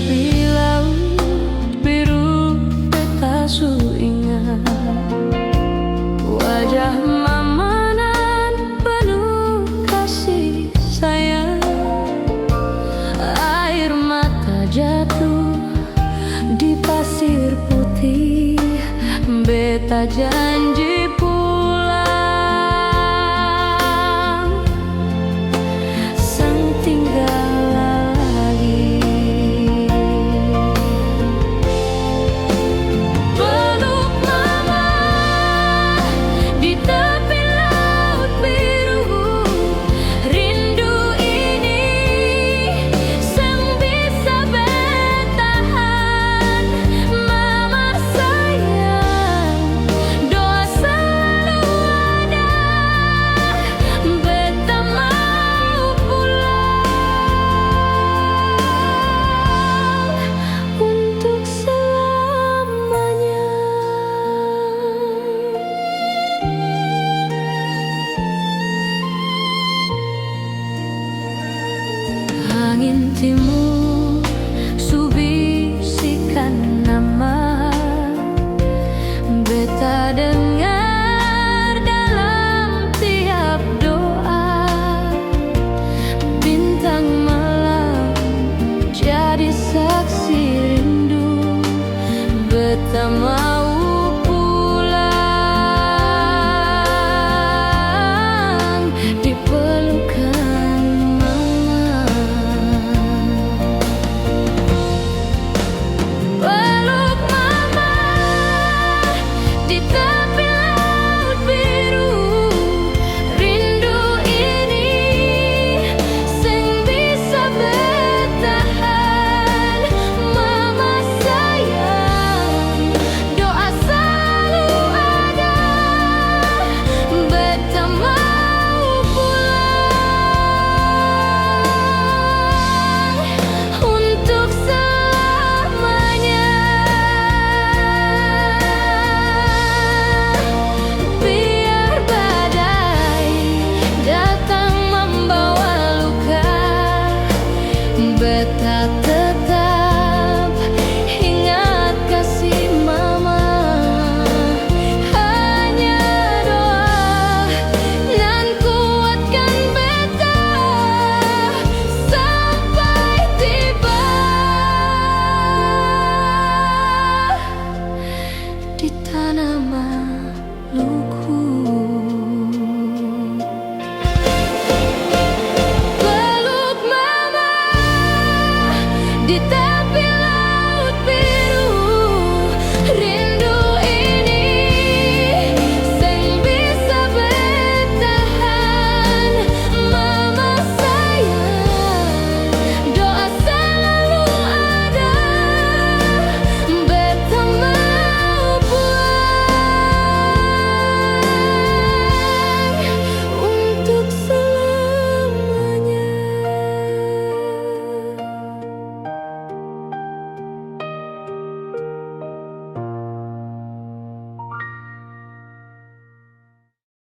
tepi laut biru, beta su ingat wajah mama nan penuh kasih sayang. Air mata jatuh di pasir putih, beta janji pulang, sang tinggal lagi. Peluk mama di tepi laut biru, rindu ini sang bisa bertahan. Mama sayang, doa selalu ada, beta mau pulang untuk selamanya. Angin timur su bisikan nama, beta dan